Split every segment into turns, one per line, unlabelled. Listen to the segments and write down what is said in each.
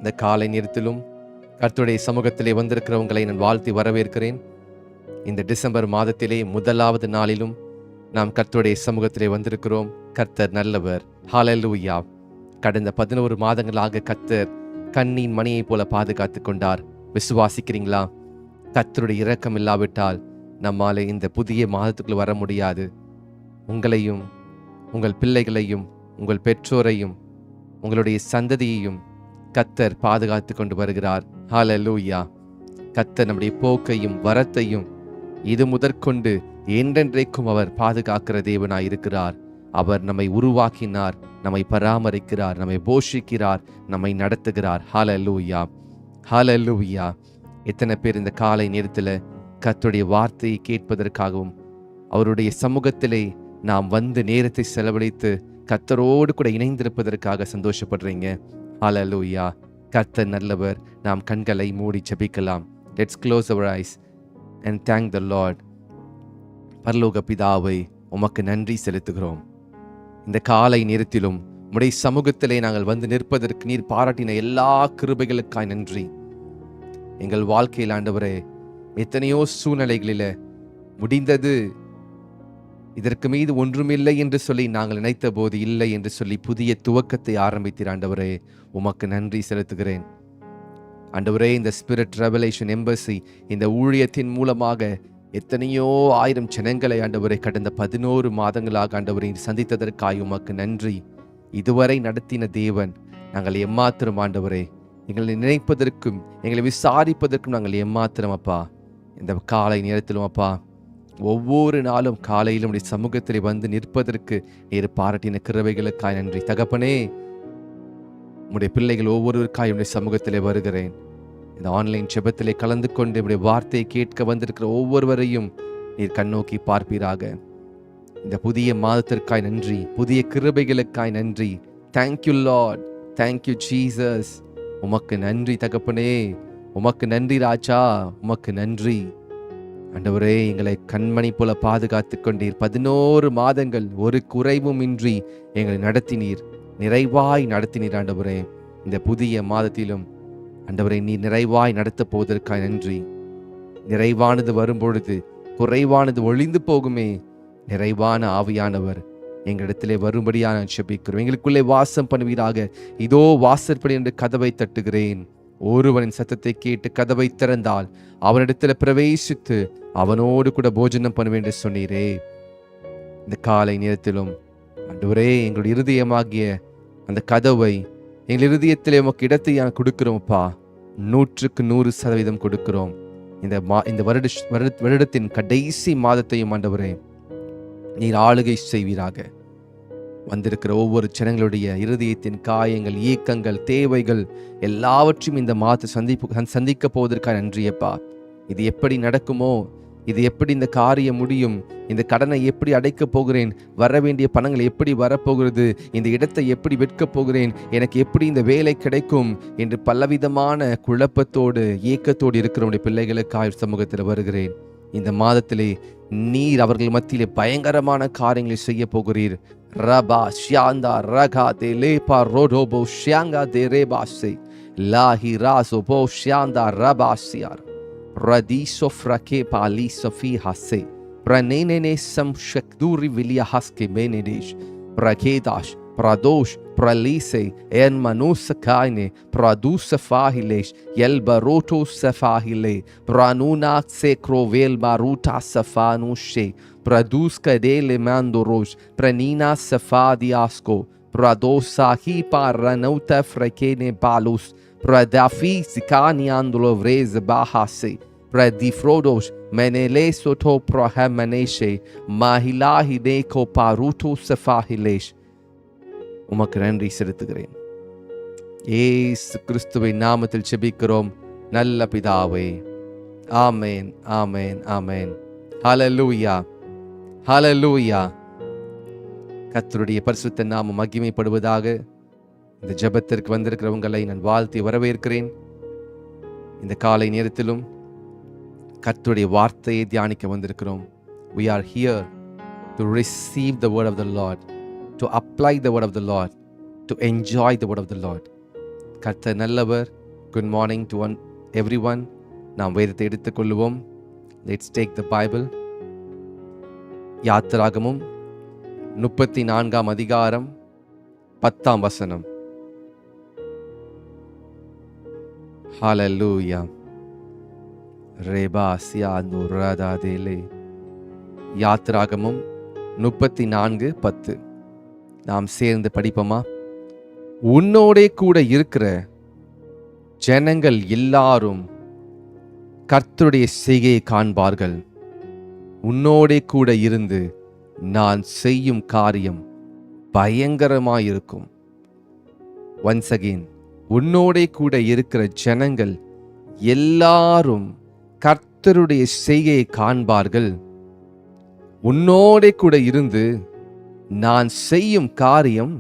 இந்த காலை நேரத்திலும் கர்த்தருடைய சமூகத்திலே வந்திருக்கிறவங்களை நான் வாழ்த்தி வரவேற்கிறேன். இந்த டிசம்பர் மாதத்திலே முதலாவது நாளிலும் நாம் கர்த்தருடைய சமூகத்திலே வந்திருக்கிறோம். கர்த்தர் நல்லவர். ஹல்லேலூயா. கடந்த 11 மாதங்களாக கர்த்தர் கண்ணின் மணியைப் போல பாதுகாத்து கொண்டார். விசுவாசிக்கிறீங்களா? கர்த்தருடைய இரக்கம் இல்லாவிட்டால் நம்மாலே இந்த புதிய மாதத்துக்குள் வர முடியாது. உங்களையும் உங்கள் பிள்ளைகளையும் உங்கள் பெற்றோரையும் உங்களுடைய சந்ததியையும் கர்த்தர் பாதுகாத்து கொண்டு வருகிறார். ஹல்லேலூயா. கர்த்தர் நம்முடைய போக்கையும் வரத்தையும் இது முதற்கொண்டு என்றென்றைக்கும் அவர் பாதுகாக்கிற தேவனாய் இருக்கிறார். அவர் நம்மை உருவாக்கினார், நம்மை பராமரிக்கிறார், நம்மை போஷிக்கிறார், நம்மை நடத்துகிறார். ஹல்லேலூயா, ஹல்லேலூயா. எத்தனை பேர் இந்த காலை நேரத்தில் கர்த்தருடைய வார்த்தையை கேட்பதற்காகவும் அவருடைய சமூகத்திலே நாம் வந்து நேரத்தை செலவழித்து கர்த்தரோடு கூட இணைந்திருப்பதற்காக சந்தோஷப்படுறீங்க? ஹல்லேலூயா. கர்த்தர் நல்லவர். நாம் கண்களை மூடி ஜெபிக்கலாம். Let's close our eyes and thank the Lord. பரலோக பிதாவை, உமக்கு நன்றி செலுத்துகிறோம். இந்த காலை நேரத்திலும் உம்முடைய சமூகத்திலே நாங்கள் வந்து நிற்பதற்கு நீர் பாராட்டின எல்லா கிருபைகளுக்காய் நன்றி. எங்கள் வாழ்க்கையில் ஆண்டவரே, எத்தனையோ சூழ்நிலைகளில முடிந்தது, இதற்கு மீது ஒன்றுமில்லை என்று சொல்லி நாங்கள் நினைத்த போது இல்லை என்று சொல்லி புதிய துவக்கத்தை ஆரம்பித்தீர். ஆண்டவரே, உமக்கு நன்றி செலுத்துகிறேன். ஆண்டவரே, இந்த ஸ்பிரிட் ரெவலேஷன் எம்பசி இந்த ஊழியத்தின் மூலமாக எத்தனையோ ஆயிரம் ஜனங்களை ஆண்டவரை கடந்த 11 மாதங்களாக ஆண்டவரை சந்தித்ததற்காக உமக்கு நன்றி. இதுவரை நடத்தின தேவன், நாங்கள் எம்மாத்திரம் ஆண்டவரே, எங்களை நினைப்பதற்கும் எங்களை விசாரிப்பதற்கும் நாங்கள் எம்மாத்திரம் அப்பா. இந்த காலை நேரத்திலும் அப்பா, ஒவ்வொரு நாளும் காலையிலும் உடைய சமூகத்தில் வந்து நிற்பதற்கு நீர் பாராட்டின கிருபைகளுக்காய் நன்றி தகப்பனே. உடைய பிள்ளைகள் ஒவ்வொருவருக்காய் உடைய சமூகத்திலே வருகிறேன். இந்த ஆன்லைன் ஜெபத்திலே கலந்து கொண்டு உடைய வார்த்தையை கேட்க வந்திருக்கிற ஒவ்வொருவரையும் நீர் கண்ணோக்கி பார்ப்பீராக. இந்த புதிய மாதத்திற்காய் நன்றி, புதிய கிருபைகளுக்காய் நன்றி. Thank you Lord, thank you Jesus. உமக்கு நன்றி தகப்பனே, உமக்கு நன்றி ராஜா, உமக்கு நன்றி. ஆண்டவரே, எங்களை கண்மணி போல பாதுகாத்து கொண்டீர். 11 மாதங்கள் ஒரு குறைவும் இன்றி எங்களை நடத்தினீர், நிறைவாய் நடத்தினீர். ஆண்டவரே, இந்த புதிய மாதத்திலும் ஆண்டவரை நீ நிறைவாய் நடத்த போவதற்காக நன்றி. நிறைவானது வரும்பொழுது குறைவானது ஒழிந்து போகுமே. நிறைவான ஆவியானவர் எங்களிடத்திலே வரும்படியாக நான் ஜெபிக்கிறோம். எங்களுக்குள்ளே வாசம் பண்ணுவீராக. இதோ வாசற்படி என்று கதவை தட்டுகிறேன். ஒருவனின் சத்தத்தை கேட்டு கதவை திறந்தால் அவனிடத்தில் பிரவேசித்து அவனோடு கூட போஜனம் பண்ணுவேன் என்று சொன்னீரே. இந்த காலை நேரத்திலும் ஆண்டவரே, எங்களுடைய இருதயமாகிய அந்த கதவை எங்கள் இருதயத்திலே உமக்கு இடத்தை கொடுக்கிறோம்ப்பா. 100% கொடுக்கிறோம். இந்த வருடத்தின் கடைசி மாதத்தையும் ஆண்டவரே நீர் ஆளுகை செய்வீராக. வந்திருக்கிற ஒவ்வொரு ஜனங்களுடைய இருதயத்தின் காயங்கள், ஏக்கங்கள், தேவைகள் எல்லாவற்றையும் இந்த மாதத்தை சந்திக்க போவதற்காக நன்றியப்பா. இது எப்படி நடக்குமோ, இது எப்படி இந்த காரியம் முடியும், இந்த கடனை எப்படி அடைக்கப் போகிறேன், வர வேண்டிய பணங்கள் எப்படி வரப்போகிறது, இந்த இடத்தை எப்படி விற்கப் போகிறேன், எனக்கு எப்படி இந்த வேலை கிடைக்கும் என்று பலவிதமான குழப்பத்தோடு ஏக்கத்தோடு இருக்கிறவனுடைய பிள்ளைகளுக்காக சமூகத்தில் வருகிறேன். இந்த மாதத்திலே நீர் அவர்கள் மத்தியிலே பயங்கரமான காரியங்களை செய்ய போகிறீர். ரபா ஷியாந்தா ரகா தே லேபா ரோடோபோ ஷியாங்கா தே ரேபாசே லாஹி ராசோபோ ஷியாந்தா ரபாசியார் ரதீசோ ஃப்ரகே பாலி சஃபி ஹசே பிரனேனே சம் ஷக்தூரி விலியா ஹஸ்கே மேனேடேஷ் பிரகேதாஷ் pradosh pralise en manusa kaine produce fahilesh yel baroto safahile pranuna sekro vel baruta safanushe produska dele mandorosh pranina safadiasko pradosa hi paranauta frekene balus pradafi sikani andolo vrez bahase pradifrodosh menele soto prohamaneshe mahilahi neko paruto safahilesh. உமக்கு நன்றி செலுத்துகிறேன். இயேசு கிறிஸ்துவின் நாமத்தில் ஜெபிக்கிறோம் நல்ல பிதாவே. ஆமென், ஆமென், ஆமென். ஹல்லேலூயா, ஹல்லேலூயா. கர்த்தருடைய பரிசுத்த நாமம் மகிமைப்படுவதாக. இந்த ஜெபத்திற்கு வந்திருக்கிறவங்களை நான் வாழ்த்தி வரவேற்கிறேன். இந்த காலை நேரத்திலும் கர்த்தருடைய வார்த்தையை தியானிக்க வந்திருக்கிறோம். We are here to receive the word of the Lord, to apply the word of the Lord, to enjoy the word of the Lord. கர்த்தர் நல்லவர். Good morning to everyone. நாம் வேதத்தை எடுத்துக்கொள்வோம். Let's take the Bible. யாத்திராகமும் 34 அதிகாரம் 10 வசனம். ஹல்லேலூயா. ரேபாசியா நுரதாதேலே. யாத்திராகமும் 34:10. நாம் சேர்ந்து படிப்போமா? உன்னோடே கூட இருக்கிற ஜனங்கள் எல்லாரும் கர்த்தருடைய செய்கையை காண்பார்கள். உன்னோடே கூட இருந்து நான் செய்யும் காரியம் பயங்கரமாயிருக்கும். ஒன்ஸ் அகெயின், உன்னோடே கூட இருக்கிற ஜனங்கள் எல்லாரும் கர்த்தருடைய செய்கையை காண்பார்கள். உன்னோடே கூட இருந்து நான் செய்யும் காரியம்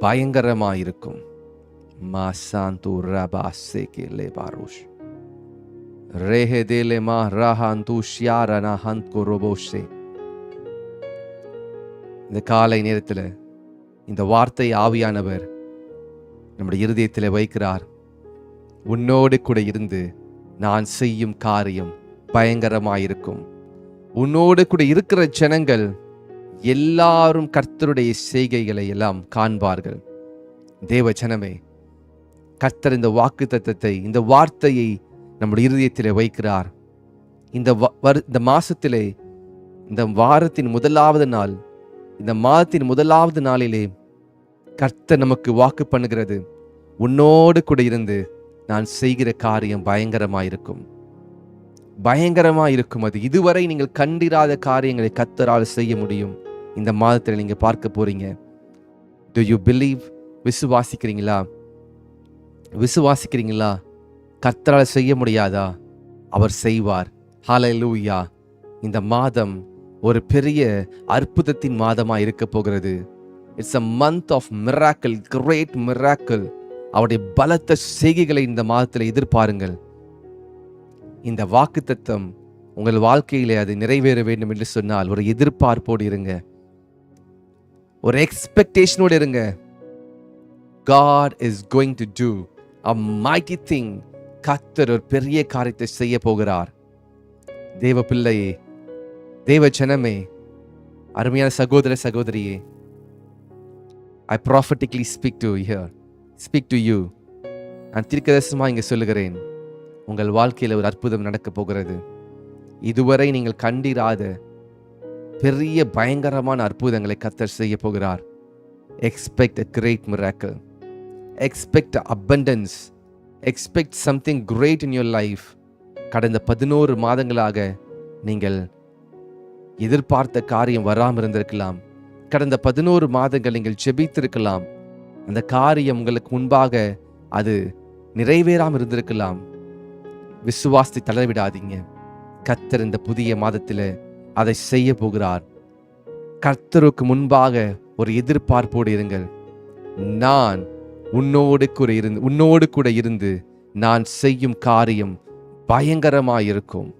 பயங்கரமாயிருக்கும். மாசாந்து ரபாசேகே பாரோஷ் ரேஹேதேலே மா ரஹாந்து ஷியாரனா ஹந்த்கோ ரோபோஷே. இந்த காலை நேரத்தில் இந்த வார்த்தை ஆவியானவர் நம்முடைய இருதயத்தில் வைக்கிறார். உன்னோடு கூட இருந்து நான் செய்யும் காரியம் பயங்கரமாயிருக்கும். உன்னோடு கூட இருக்கிற ஜனங்கள் எல்லாரும் கர்த்தருடைய செய்கைகளை எல்லாம் காண்பார்கள். தேவ ஜனமே, கர்த்தர் இந்த வாக்குத்தத்தத்தை, இந்த வார்த்தையை நம்முடைய இருதயத்திலே வைக்கிறார். இந்த மாசத்திலே, இந்த வாரத்தின் முதலாவது நாள், இந்த மாதத்தின் முதலாவது நாளிலே கர்த்தர் நமக்கு வாக்கு பண்ணுகிறது, உன்னோடு கூட இருந்து நான் செய்கிற காரியம் பயங்கரமாயிருக்கும். பயங்கரமாயிருக்கும். அது இதுவரை நீங்கள் கண்டிராத காரியங்களை கர்த்தரால் செய்ய முடியும். இந்த மாதத்தில் நீங்க பார்க்க போறீங்க. Do you believe? விசுவாசிக்கிறீங்களா? விசுவாசிக்கிறீங்களா? கர்த்தரால் செய்ய முடியாதா? அவர் செய்வார். ஹல்லேலூயா. இந்த மாதம் ஒரு பெரிய அற்புதத்தின் மாதமா இருக்க போகிறது. It's a month of miracle, great miracle. அவருடைய பலத்த செய்கைகளை இந்த மாதத்தில் எதிர்பாருங்கள். இந்த வாக்குத்தத்தம் உங்கள் வாழ்க்கையிலே அது நிறைவேற வேண்டும் என்று சொன்னால் ஒரு எதிர்பார்ப்போடு இருங்க, ஒரு எக்ஸ்பெக்டேஷனோடு இருங்க. God is going to do a mighty thing. கர்த்தர் ஒரு பெரிய காரியத்தை செய்ய போகிறார். தேவ பிள்ளையே, தேவ ஜனமே, அருமையான சகோதர சகோதரியே, I prophetically speak to you. நான் தீர்க்கதரிசனமாக இங்கே சொல்லுகிறேன், உங்கள் வாழ்க்கையில் ஒரு அற்புதம் நடக்க போகிறது. இதுவரை நீங்கள் கண்டிராத பெரிய பயங்கரமான அற்புதங்களை கர்த்தர் செய்ய போகிறார். Expect a great miracle. Expect abundance. Expect something great in your life. கடந்த 11 மாதங்களாக நீங்கள் எதிர்பார்த்த காரியம் வராமல் இருந்திருக்கலாம். கடந்த 11 மாதங்கள் நீங்கள் ஜெபித்திருக்கலாம். அந்த காரியம் உங்களுக்கு முன்பாக அது நிறைவேறாமல் இருந்திருக்கலாம். விசுவாசத்தை தளரவிடாதீங்க. கர்த்தர் இந்த புதிய மாதத்தில் அதை செய்ய போகிறார். கர்த்தருக்கு முன்பாக ஒரு எதிர்பார்ப்போடு இருங்கள். நான் உன்னோடு கூட இருந்து நான் செய்யும் காரியம் பயங்கரமாயிருக்கும்.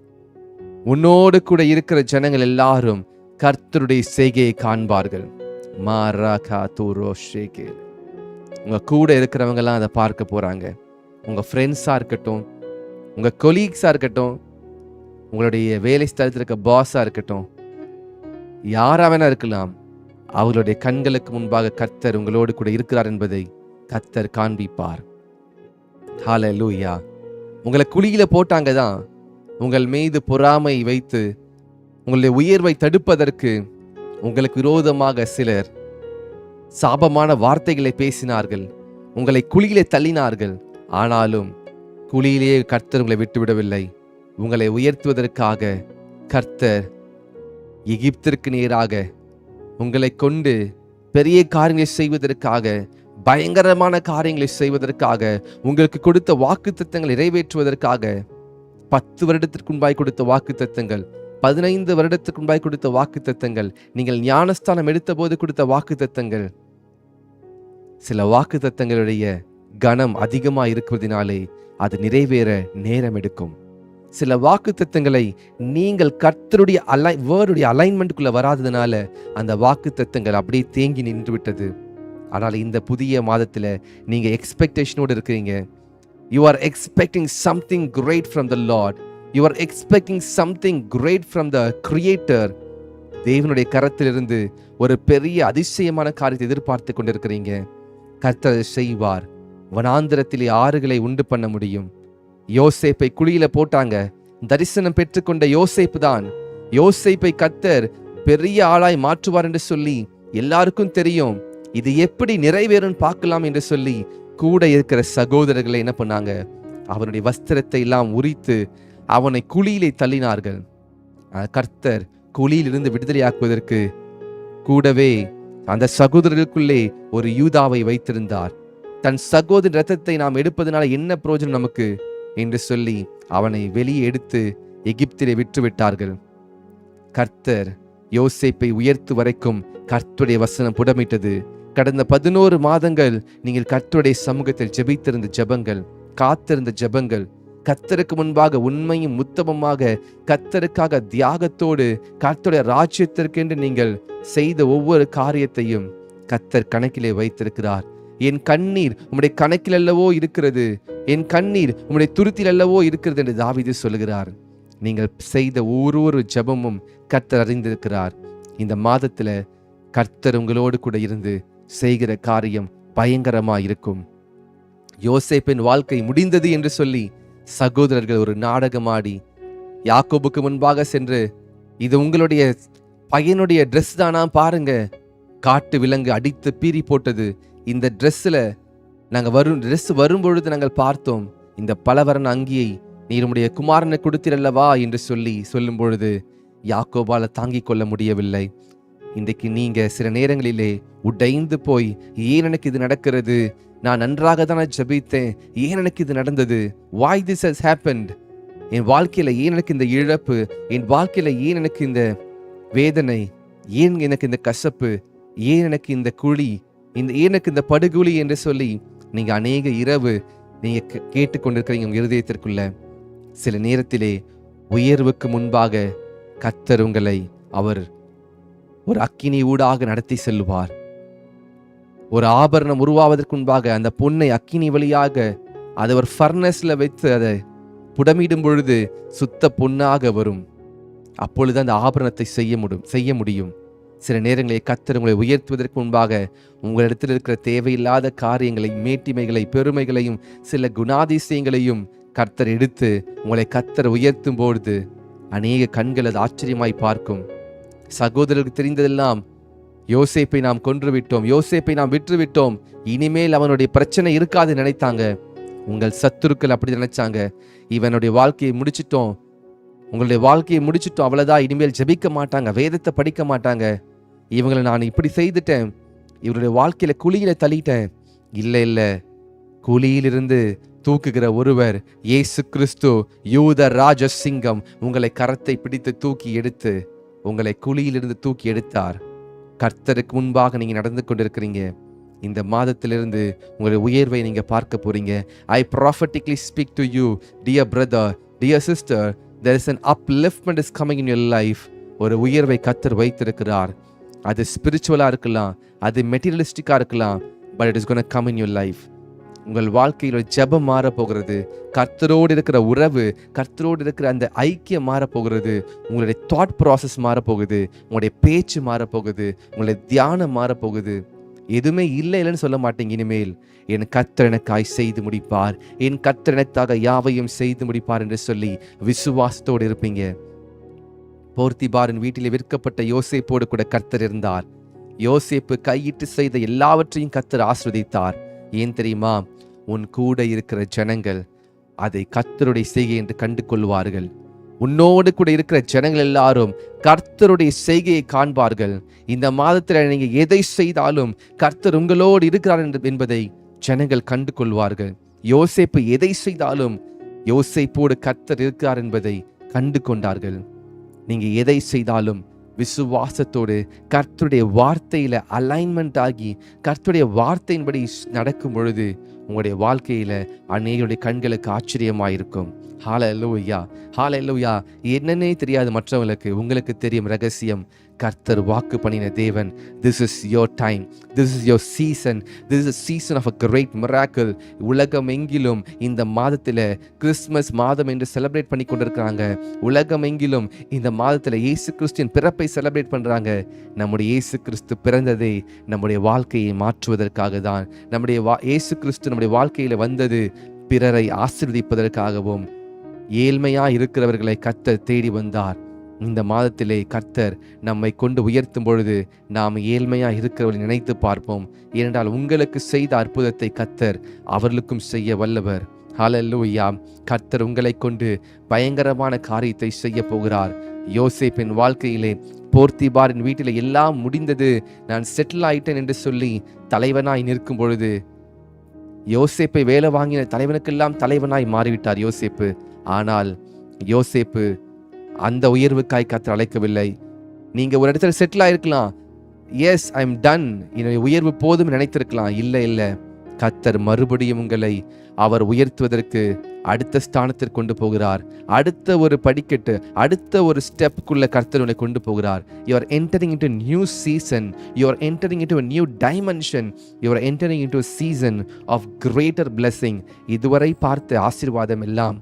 உன்னோடு கூட இருக்கிற ஜனங்கள் எல்லாரும் கர்த்தருடைய செய்கையை காண்பார்கள். உங்க கூட இருக்கிறவங்க எல்லாம் அதை பார்க்க போறாங்க. உங்க ஃப்ரெண்ட்ஸா இருக்கட்டும், உங்க கொலீக்ஸா இருக்கட்டும், உங்களுடைய வேலை ஸ்தலத்தில் இருக்க பாஸா இருக்கட்டும், யாரா வேணா இருக்கலாம், அவர்களுடைய கண்களுக்கு முன்பாக கர்த்தர் உங்களோடு கூட இருக்கிறார் என்பதை கர்த்தர் காண்பிப்பார். ஹல்லேலூயா. உங்களை குழியில போட்டாங்க தான், உங்கள் மீது பொறாமை வைத்து உங்களுடைய உயர்வை தடுப்பதற்கு உங்களுக்கு விரோதமாக சிலர் சாபமான வார்த்தைகளை பேசினார்கள், உங்களை குழியிலே தள்ளினார்கள். ஆனாலும் குழியிலேயே கர்த்தர் உங்களை விட்டுவிடவில்லை. உங்களை உயர்த்துவதற்காக கர்த்தர் எகிப்திற்கு நேராக உங்களை கொண்டு பெரிய காரியங்களை செய்வதற்காக, பயங்கரமான காரியங்களை செய்வதற்காக, உங்களுக்கு கொடுத்த வாக்குத்தத்தங்களை நிறைவேற்றுவதற்காக, 10 வருடத்திற்கு முன்பாய் கொடுத்த வாக்குத்தத்தங்கள், 15 வருடத்துக்கு முன்பாய் கொடுத்த வாக்குத்தத்தங்கள், நீங்கள் ஞானஸ்தானம் எடுத்த போது கொடுத்த வாக்குத்தத்தங்கள், சில வாக்குத்தத்தங்களுடைய கனம் அதிகமாக இருக்கிறதுனாலே அது நிறைவேற நேரம் எடுக்கும். சில வாக்குத்தத்தங்களை நீங்கள் கர்த்தருடைய வேர்டுடைய அலைன்மெண்ட்டுக்குள்ள வராததுனால அந்த வாக்குத்தத்தங்கள் அப்படியே தேங்கி நின்று விட்டது. ஆனால் இந்த புதிய மாதத்தில் நீங்கள் எக்ஸ்பெக்டேஷனோடு இருக்கிறீங்க. You are expecting something great from the Lord. You are expecting something great from the creator. தேவனுடைய கரத்திலிருந்து ஒரு பெரிய அதிசயமான காரியத்தை எதிர்பார்த்து கொண்டிருக்கிறீங்க. கர்த்தர் செய்வார். வனாந்திரத்திலே ஆறுகளை உண்டு பண்ண முடியும். யோசேப்பை குழியில போட்டாங்க. தரிசனம் பெற்றுக்கொண்ட யோசேப்பு தான். யோசேப்பை கர்த்தர் பெரிய ஆளாய் மாற்றுவார் என்று சொல்லி எல்லாருக்கும் தெரியும். இது எப்படி நிறைவேறும் பார்க்கலாம் என்று சொல்லி கூட இருக்கிற சகோதரர்களை என்ன பண்ணாங்க, அவனுடைய வஸ்திரத்தை எல்லாம் உரித்து அவனை குழியிலே தள்ளினார்கள். கர்த்தர் குழியிலிருந்து விடுதலையாக்குவதற்கு கூடவே அந்த சகோதரர்களுக்குள்ளே ஒரு யூதாவை வைத்திருந்தார். தன் சகோதரன் இரத்தத்தை நாம் எடுப்பதனால என்ன பிரயோஜனம் நமக்கு என்று சொல்லி அவனை வெளியே எடுத்து எகிப்திலே விட்டுவிட்டார்கள். கர்த்தர் யோசேப்பை உயர்த்து வரைக்கும் கர்த்தருடைய வசனம் புடமிட்டது. கடந்த 11 மாதங்கள் நீங்கள் கர்த்தருடைய சமூகத்தில் ஜெபித்திருந்த ஜெபங்கள், காத்திருந்த ஜெபங்கள், கர்த்தருக்கு முன்பாக உண்மையும் உத்தமமாக கர்த்தருக்காக தியாகத்தோடு கர்த்தருடைய ராஜ்யத்திற்கென்று நீங்கள் செய்த ஒவ்வொரு காரியத்தையும் கர்த்தர் கணக்கிலே வைத்திருக்கிறார். என் கண்ணீர் உம்முடைய கணக்கில் அல்லவோ இருக்கிறது, என் கண்ணீர் உம்முடைய துருத்தில் அல்லவோ இருக்கிறது என்று தாவீது சொல்லுகிறார். நீங்கள் செய்த ஒரு ஜெபமும் கர்த்தர் அறிந்திருக்கிறார். இந்த மாதத்துல கர்த்தர் உங்களோடு கூட இருந்து செய்கிற காரியம் பயங்கரமா இருக்கும். யோசேப்பின் வாழ்க்கை முடிந்தது என்று சொல்லி சகோதரர்கள் ஒரு நாடகமாடி யாக்கோபுக்கு முன்பாக சென்று, இது உங்களுடைய பையனுடைய ட்ரெஸ் தானா பாருங்க, காட்டு விலங்கு அடித்து பீறி போட்டது, இந்த ட்ரெஸ்ஸில் நாங்கள் ட்ரெஸ் வரும்பொழுது நாங்கள் பார்த்தோம், இந்த பலவரன் அங்கியை நீர் உம்முடைய குமாரனை கொடுத்திரல்லவா என்று சொல்லும் பொழுது யாக்கோபால தாங்கிக் கொள்ள முடியவில்லை. இன்றைக்கு நீங்க சில நேரங்களிலே உடைந்து போய், ஏன் எனக்கு இது நடக்கிறது, நான் நன்றாக தானே ஜெபித்தேன், ஏன் எனக்கு இது நடந்தது, why this has happened, என் வாழ்க்கையில ஏன் எனக்கு இந்த இழப்பு, என் வாழ்க்கையில ஏன் எனக்கு இந்த வேதனை, ஏன் எனக்கு இந்த கசப்பு, ஏன் எனக்கு இந்த குழி, எனக்கு இந்த படுகுழி என்று சொல்லி நீங்க அநேக இரவு நீங்க கேட்டுக்கொண்டிருக்கிறீங்க உங்க இருதயத்திற்குள்ள. சில நேரத்திலே உயர்வுக்கு முன்பாக கர்த்தர் உங்களை அவர் ஒரு அக்கினி ஊடாக நடத்தி செல்லுவார். ஒரு ஆபரணம் உருவாவதற்கு முன்பாக அந்த பொன்னை அக்கினி வழியாக அதை ஒரு ஃபர்னஸ்ல வைத்து அதை புடமிடும் பொழுது சுத்த பொன்னாக வரும். அப்பொழுது அந்த ஆபரணத்தை செய்ய முடியும். சில நேரங்களில் கர்த்தர் உங்களை உயர்த்துவதற்கு முன்பாக உங்களிடத்தில் இருக்கிற தேவையில்லாத காரியங்களை, மேட்டிமைகளை, பெருமைகளையும் சில குணாதிசயங்களையும் கர்த்தர் எடுத்து உங்களை கர்த்தர் உயர்த்தும் பொழுது அநேக கண்கள் அது ஆச்சரியமாய் பார்க்கும். சகோதரருக்கு தெரிந்ததெல்லாம், யோசேப்பை நாம் கொன்று விட்டோம், யோசேப்பை நாம் விட்டுவிட்டோம், இனிமேல் அவனுடைய பிரச்சனை இருக்காது நினைத்தாங்க. உங்கள் சத்துருக்கள் அப்படி நினைச்சாங்க, இவனுடைய வாழ்க்கையை முடிச்சிட்டோம், உங்களுடைய வாழ்க்கையை முடிச்சிட்டோம், அவ்வளவுதான், இனிமேல் ஜெபிக்க மாட்டாங்க, வேதத்தை படிக்க மாட்டாங்க, இவங்களை நான் இப்படி செய்துட்டேன், இவருடைய வாழ்க்கையில குழியில தள்ளிட்டேன். இல்ல, குழியிலிருந்து தூக்குகிற ஒருவர், இயேசு கிறிஸ்து, யூத ராஜசிங்கம், உங்களை கரத்தை பிடித்து தூக்கி எடுத்து உங்களை குழியிலிருந்து தூக்கி எடுத்தார். கர்த்தருக்கு முன்பாக நீங்க நடந்து கொண்டிருக்கிறீங்க. இந்த மாதத்திலிருந்து உங்களுடைய உயர்வை நீங்க பார்க்க போறீங்க. I prophetically speak to you, dear brother, dear sister, there is an upliftment is coming in your life. ஒரு உயர்வை கர்த்தர் வைத்திருக்கிறார். அது ஸ்பிரிச்சுவலா இருக்கலாம், அது மெட்டீரியலிஸ்டிக்கா இருக்கலாம், but it is going to come in your life. உங்கள் வாழ்க்கையில் ஜெபம் மாற போகிறது, கர்த்தரோடு இருக்கிற உறவு, கர்த்தரோடு இருக்கிற அந்த ஐக்கியம் மாறப்போகிறது, உங்களுடைய தாட் ப்ராசஸ் மாறப்போகுது, உங்களுடைய பேச்சு மாறப்போகுது, உங்களுடைய தியானம் மாறப்போகுது. எதுவுமே இல்லைன்னு சொல்ல மாட்டீங்க. இனிமேல் என் கர்த்தர் எனக்காய் செய்து முடிப்பார், என் கர்த்தர் எனக்காக யாவையும் செய்து முடிப்பார் என்று சொல்லி விசுவாசத்தோடு இருப்பீங்க. போர்த்திபாரின் வீட்டிலே விற்கப்பட்ட யோசேப்போடு கூட கர்த்தர் இருந்தார். யோசேப்பு கையிட்டு செய்த எல்லாவற்றையும் கர்த்தர் ஆசீர்வதித்தார். ஏன் தெரியுமா? உன் கூட இருக்கிற ஜனங்கள் அதை கர்த்தருடைய செய்கை என்று கண்டு கொள்வார்கள். உன்னோடு கூட இருக்கிற ஜனங்கள் எல்லாரும் கர்த்தருடைய செய்கையை காண்பார்கள். இந்த மாதத்தில் நீங்க எதை செய்தாலும் கர்த்தர் உங்களோடு இருக்கிறார் என்பதை ஜனங்கள் கண்டு கொள்வார்கள். யோசேப்பு எதை செய்தாலும் யோசேப்போடு கர்த்தர் இருக்கிறார் என்பதை கண்டு கொண்டார்கள். நீங்க எதை செய்தாலும் விசுவாசத்தோடு கர்த்தருடைய வார்த்தையில அலைன்மெண்ட் ஆகி கர்த்தருடைய வார்த்தையின்படி நடக்கும் பொழுது உங்களுடைய வாழ்க்கையில அநேகருடைய கண்களுக்கு ஆச்சரியமாயிருக்கும். ஹல்லேலூயா, ஹல்லேலூயா. என்னன்னே தெரியாது மற்றவங்களுக்கு, உங்களுக்கு தெரியும் ரகசியம். கர்த்தர் வாக்கு பண்ணின தேவன். This is your time, this is your season, this is a season of a great miracle. உலகம் எங்கிலும் இந்த மாதத்தில் கிறிஸ்மஸ் மாதம் என்று செலிப்ரேட் பண்ணி கொண்டிருக்கிறாங்க. உலகம் எங்கிலும் இந்த மாதத்தில் இயேசு கிறிஸ்துவின் பிறப்பை செலிப்ரேட் பண்ணுறாங்க. நம்முடைய இயேசு கிறிஸ்து பிறந்ததே நம்முடைய வாழ்க்கையை மாற்றுவதற்காக தான். இயேசு கிறிஸ்து நம்முடைய வாழ்க்கையில் வந்தது பிறரை ஆசீர்வதிப்பதற்காகவும். ஏழ்மையாக இருக்கிறவர்களை கர்த்தர் தேடி வந்தார். இந்த மாதத்திலே கர்த்தர் நம்மை கொண்டு உயர்த்தும் பொழுது நாம் ஏழ்மையாக இருக்கிறவர்களை நினைத்து பார்ப்போம். ஏனென்றால் உங்களுக்கு செய்த அற்புதத்தை கர்த்தர் அவர்களுக்கும் செய்ய வல்லவர். ஹல்லேலூயா. கர்த்தர் உங்களை கொண்டு பயங்கரமான காரியத்தை செய்ய போகிறார். யோசேப்பின் வாழ்க்கையிலே போர்த்திபாரின் வீட்டில் எல்லாம் முடிந்தது, நான் செட்டில் ஆயிட்டேன் என்று சொல்லி தலைவனாய் நிற்கும் பொழுது யோசேப்பை வேலை வாங்கின தலைவனுக்கெல்லாம் தலைவனாய் மாறிவிட்டார் யோசேப்பு. ஆனால் யோசேப்பு அந்த உயர்வுக்காய் கர்த்தர் அழைக்கவில்லை. நீங்க ஒரு இடத்துல செட்டில் ஆயிருக்கலாம், எஸ் ஐ எம் டன், என்னுடைய உயர்வு போதும் நினைத்திருக்கலாம். இல்லை, கர்த்தர் மறுபடியும் உங்களை அவர் உயர்த்துவதற்கு அடுத்த ஸ்தானத்திற்கு கொண்டு போகிறார். அடுத்த ஒரு படிக்கட்டு, அடுத்த ஒரு ஸ்டெப்புக்குள்ள கர்த்தர் உங்களை கொண்டு போகிறார். You are entering into new season, you are entering into new dimension, you are entering into season of greater blessing. இதுவரை பார்த்த ஆசீர்வாதம் எல்லாம்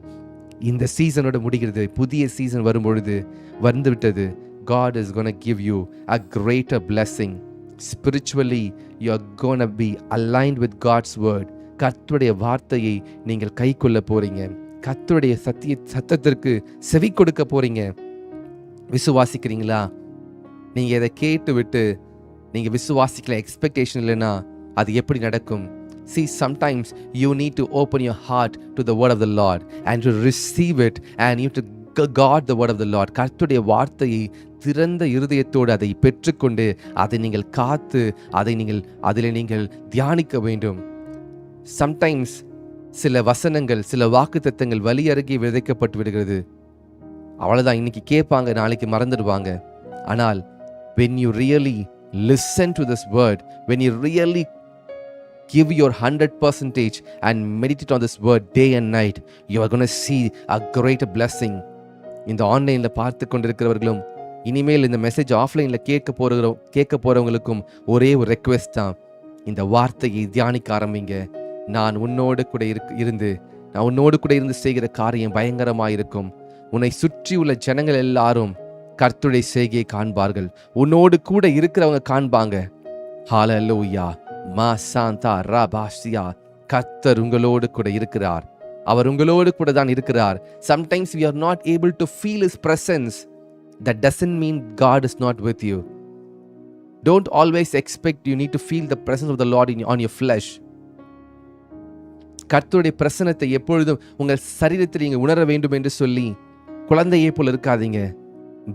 இந்த சீசனோட முடிகிறது. புதிய சீசன் வரும்பொழுது வந்துவிட்டது. God is going to give you a greater blessing. Spiritually, you are going to be aligned with God's word. கர்த்தருடைய வார்த்தையை நீங்கள் கை கொள்ள போறீங்க. கர்த்தருடைய சத்தத்திற்கு செவி கொடுக்க போறீங்க. விசுவாசிக்கிறீங்களா? நீங்க இதை கேட்டு விட்டு நீங்க விசுவாசிக்கல, எக்ஸ்பெக்டேஷன் இல்லைன்னா அது எப்படி நடக்கும்? See, sometimes you need to open your heart to the word of the Lord and to receive it, and you have to guard the word of the Lord. கர்த்தருடைய வார்த்தையை திறந்த இருதயத்தோடு அதை பெற்றுக்கொண்டு அதை நீங்கள் காத்து அதில் நீங்கள் தியானிக்க வேண்டும். Sometimes சில வசனங்கள், சில வாக்குத்தத்தங்கள் வழி அருகே விதைக்கப்பட்டு விடுகிறது. அவ்வளவுதான், இன்னைக்கு கேட்பாங்க, நாளைக்கு மறந்துடுவாங்க. ஆனால் when you really listen to this word, when you really give your 100% and meditate on this word day and night, you are going to see a greater blessing. இந்த ஆன்லைன்ல பார்த்து கொண்டிருக்கிறவர்களும் இனிமேல் இந்த மெசேஜ் ஆஃப்லைன்ல கேட்க போறவங்களுக்கும் ஒரே ஒரு ரெக்வெஸ்ட் தான், இந்த வார்த்தையை தியானிக்க ஆரம்பிங்க. நான் உன்னோடு கூட இருந்து செய்கிற காரியம் பயங்கரமாக இருக்கும். உன்னை சுற்றி உள்ள ஜனங்கள் எல்லாரும் கர்த்தருடைய செய்கையை காண்பார்கள். உன்னோடு கூட இருக்கிறவங்க காண்பாங்க. ஹல்லேலூயா. மா சாந்தா ராபாசியா. கர்த்தர் உங்களோடு கூட இருக்கிறார். அவர் உங்களோடு கூட தான் இருக்கிறார். Sometimes we are not able to feel his presence. That doesn't mean God is not with you. Don't always expect you need to feel the presence of the Lord on your flesh. கர்த்தருடைய பிரசன்னத்தை எப்பொழுதும் உங்கள் சரீரத்தில் நீங்கள் உணர வேண்டும் என்று சொல்லி குழந்தையை போல இருக்காதீங்க.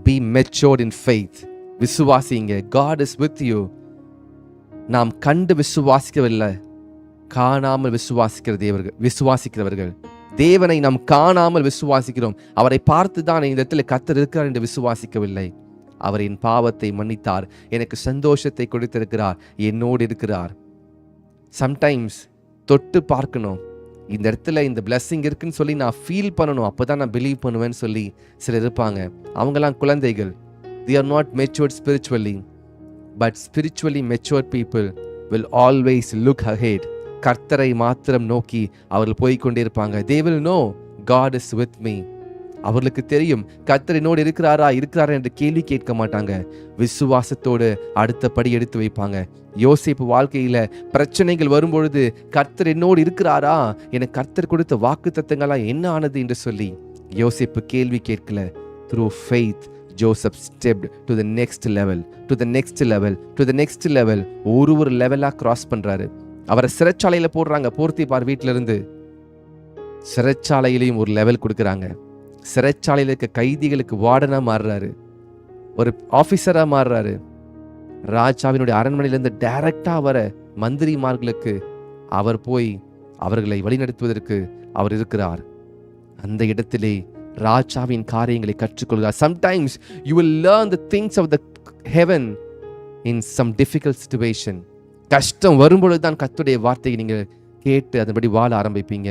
Be matured in faith. விசுவாசிங்க. God is with you. நாம் கண்டு விசுவாசிக்கவில்லை, காணாமல் விசுவாசிக்கிறவர்கள். தேவனை நாம் காணாமல் விசுவாசிக்கிறோம். அவரை பார்த்து தான் இந்த இடத்துல கர்த்தர் இருக்கிறார் என்று விசுவாசிக்கவில்லை. அவர் என் பாவத்தை மன்னித்தார், எனக்கு சந்தோஷத்தை கொடுத்திருக்கிறார், என்னோடு இருக்கிறார். சம்டைம்ஸ் தொட்டு பார்க்கணும், இந்த இடத்துல இந்த பிளெஸிங் இருக்குன்னு சொல்லி நான் ஃபீல் பண்ணணும், அப்போதான் நான் பிலீவ் பண்ணுவேன்னு சொல்லி சிலர் இருப்பாங்க. அவங்கெல்லாம் குழந்தைகள். They are not matured spiritually. But spiritually matured people will always look ahead. கர்த்தரை மாத்திரம் நோக்கி அவர்கள் போய்கொண்டே இருப்பாங்க. They will know God is with me. அவர்களுக்கு தெரியும் கர்த்தர் என்னோடு இருக்கிறாரா என்று கேள்வி கேட்க மாட்டாங்க. விசுவாசத்தோடு அடுத்த படி எடுத்து வைப்பாங்க. யோசேப்பு வாழ்க்கையில பிரச்சனைகள் வரும்பொழுது கர்த்தர் என்னோடு இருக்கிறாரா, எனக்கு கர்த்தர் கொடுத்த வாக்குத்தத்தங்களாம் என்ன ஆனது என்று சொல்லி யோசேப்பு கேள்வி கேட்கல. Through faith Joseph stepped to the next level, to the next level, to the next level. ஒரு லெவலா கிராஸ் பண்றாரு. அவரை சிறைச்சாலையில போடுறாங்க. போர்த்திபார் வீட்டில இருந்து சிறைச்சாலையிலையும் ஒரு லெவல் கொடுக்குறாங்க. சிறைச்சாலையில இருக்க கைதிகளுக்கு வார்டனா மாறுறாரு, ஒரு ஆபீசரா மாறுறாரு. ராஜாவினுடைய அரண்மனையிலிருந்து டைரக்டா வர மந்திரிமார்களுக்கு அவர் போய் அவர்களை வழிநடத்துவதற்கு அவர் இருக்கிறார். அந்த இடத்திலே ராஜாவின் காரியங்களை கற்றுக்கொள்கிறார். Sometimes you will learn the things of the heaven in some difficult situation. கஷ்டம் வரும்பொழுது தான் கர்த்தருடைய வார்த்தையை நீங்கள் கேட்டு அதன்படி வாழ ஆரம்பிப்பீங்க.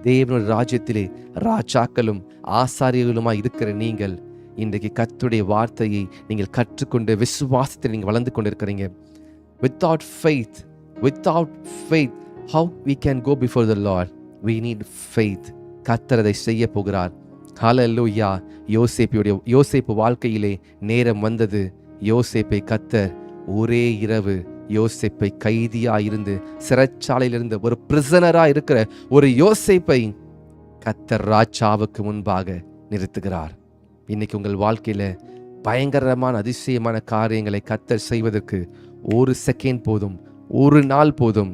தேவனுடைய ராஜ்யத்திலே ராஜாக்களும் ஆசாரியர்களுமாய் இருக்கிற நீங்கள் இன்றைக்கு கர்த்தருடைய வார்த்தையை நீங்கள் கற்றுக்கொண்டு விசுவாசத்தில் நீங்கள் வளர்ந்து கொண்டிருக்கிறீங்க. Without faith, how we can go before the Lord? We need faith. கர்த்தர் அதை செய்ய போகிறார். ஹல்லேலூயா. யோசேப்பு வாழ்க்கையிலே நேரம் வந்தது. யோசேப்பை கர்த்தர் ஒரே இரவு யோசேப்பை கைதியா இருந்து சிறைச்சாலையிலிருந்து ஒரு பிரிசனரா இருக்கிற ஒரு யோசேப்பை கர்த்தர் ராஜாவுக்கு முன்பாக நிறுத்துகிறார். இன்னைக்கு உங்கள் வாழ்க்கையில பயங்கரமான அதிசயமான காரியங்களை கர்த்தர் செய்வதற்கு ஒரு செகண்ட் போதும், ஒரு நாள் போதும்.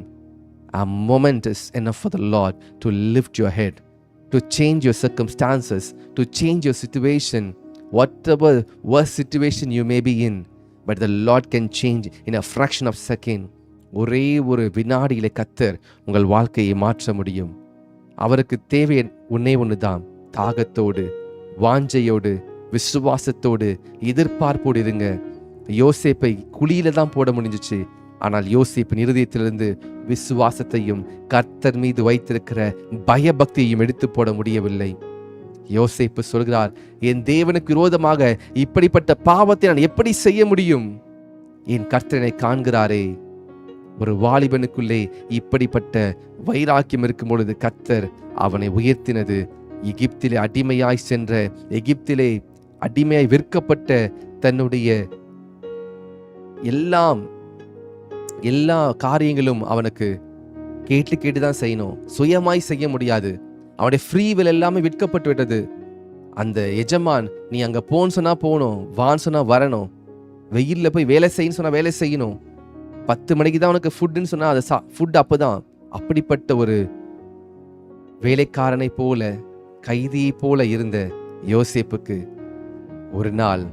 A moment is enough for the Lord to lift your head, to change your circumstances, to change your situation, whatever worst situation you may be in. But the Lord can change in a fraction of a second. ஒரே ஒரு வினாடியில கர்த்தர் உங்கள் வாழ்க்கையை மாற்ற முடியும். அவருக்கு தேவை ஒன்னே ஒண்ணுதான். தாகத்தோடு, வாஞ்சையோடு, விசுவாசத்தோடு, எதிர்பார்ப்போடு இருங்க. யோசேப்பை குழியில தான் போட முடிஞ்சிச்சு. ஆனால் யோசேப்பின் இருதயத்திலிருந்து விசுவாசத்தையும் கர்த்தர் மீது வைத்திருக்கிற பயபக்தியையும் எடுத்து போட முடியவில்லை. யோசேப்பு சொல்கிறார், என் தேவனுக்கு விரோதமாக இப்படிப்பட்ட பாவத்தை நான் எப்படி செய்ய முடியும்? என் கர்த்தரை காண்கிறாரே. ஒரு வாலிபனுக்குள்ளே இப்படிப்பட்ட வைராக்கியம் இருக்கும் பொழுது கர்த்தர் அவனை உயர்த்தினது. எகிப்திலே அடிமையாய் சென்ற, எகிப்திலே அடிமையாய் விற்கப்பட்ட தன்னுடைய எல்லா காரியங்களும் அவனுக்கு கேட்டுதான் செய்யணும். சுயமாய் செய்ய முடியாது. அவனுடைய ஃப்ரீ வில் எல்லாமே விற்கப்பட்டு விட்டது. அந்த எஜமான், நீ அங்க போன்னு சொன்னா போகணும், வான்னு சொன்னா வரணும், வெயில்ல போய் வேலை செய்யணும் சொன்னா வேலை செய்யணும், 10 மணிக்கு தான் உனக்கு ஃபுட்டுன்னு சொன்னா அது ஃபுட் அப்பதான். அப்படிப்பட்ட ஒரு வேலைக்காரனை போல, கைதியை போல இருந்த யோசேப்புக்கு ஒரு நாள்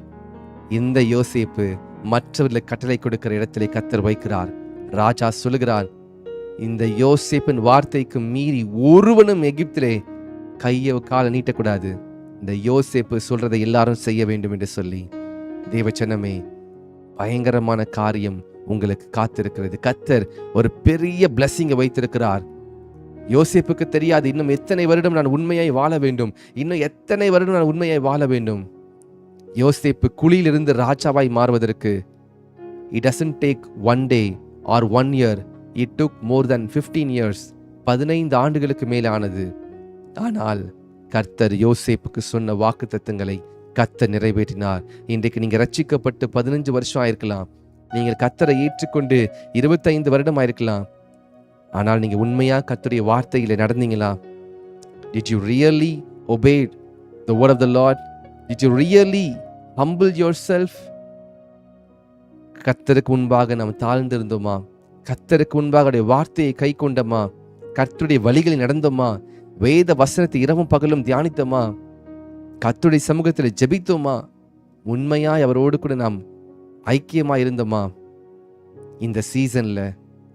இந்த யோசேப்பு மற்றவர்களுக்கு கட்டளை கொடுக்கிற இடத்திலே கர்த்தர் வைக்கிறார். ராஜா சொல்லுகிறார், இந்த யோசேப்பின் வார்த்தைக்கு மீறி ஒருவனும் எகிப்திலே கையை காலை நீட்டக்கூடாது. இந்த யோசேப்பு சொல்றதை எல்லாரும் செய்ய வேண்டும் என்று சொல்லி, தேவச்சனமே, பயங்கரமான காரியம் உங்களுக்கு காத்திருக்கிறது. கர்த்தர் ஒரு பெரிய பிளஸிங்கை வைத்திருக்கிறார். யோசேப்புக்கு தெரியாது, இன்னும் எத்தனை வருடம் நான் உண்மையாய் வாழ வேண்டும், இன்னும் எத்தனை வருடம் நான் உண்மையாய் வாழ வேண்டும். யோசேப்பு குழியிலிருந்து ராஜாவாய் மாறுவதற்கு it doesn't take one day or 1 year, it took more than 15 years. 15 ஆண்டுகளுக்கு மேலானது. ஆனால் கர்த்தர் யோசேப்புக்கு சொன்ன வாக்குத்தத்தங்களை கர்த்தர் நிறைவேற்றினார். இன்றைக்கு நீங்க ரட்சிக்கப்பட்டு 15 வருஷம் ஆயிருக்கலாம். நீங்கள் கர்த்தரை ஏற்றுக்கொண்டு 25 வருடம் ஆயிருக்கலாம். ஆனால் நீங்க உண்மையா கர்த்தருடைய வார்த்தையில நடந்தீங்களா? Did you really obey the word of the Lord? Did you really humble yourself? கர்த்தருக்கு முன்பாக நாம் தாழ்ந்திருந்தோமா? கர்த்தருக்கு முன்பாக வார்த்தையை கை கொண்டோமா? கர்த்தருடைய வழிகளில் நடந்தோமா? வேத வசனத்தை இரவும் பகலும் தியானித்தோமா? கர்த்தருடைய சமூகத்தில் ஜெபித்தோமா? உண்மையாய் அவரோடு கூட நாம் ஐக்கியமா இருந்தோமா? இந்த சீசன்ல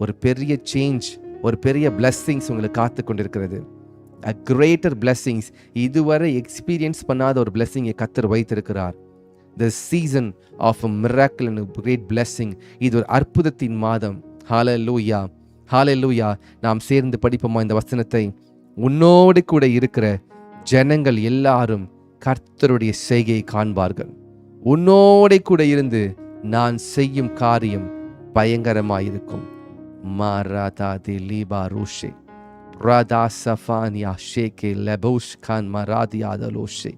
ஒரு பெரிய சேஞ்ச், ஒரு பெரிய பிளெஸ்ஸிங்ஸ் உங்களுக்கு காத்து கொண்டிருக்கிறது. A greater blessings, இதுவரை எக்ஸ்பீரியன்ஸ் பண்ணாத ஒரு blessing கர்த்தர் வைத்திருக்கிறார். The season of a miracle and a great blessing. இது ஒரு அற்புதத்தின் மாதம். ஹல்லேலூயா, ஹல்லேலூயா. நாம் சேர்ந்து படிப்போமா இந்த வசனத்தை? உன்னோடு கூட இருக்கிற ஜனங்கள் எல்லாரும் கர்த்தருடைய செய்கையை காண்பார்கள். உன்னோடு கூட இருந்து நான் செய்யும் காரியம் பயங்கரமாயிருக்கும். மாராதா தி லீபா ரூஷே ராதா சஃபானியா ஷேகே லெபோஷ் கான் மராதியாதலோஷே.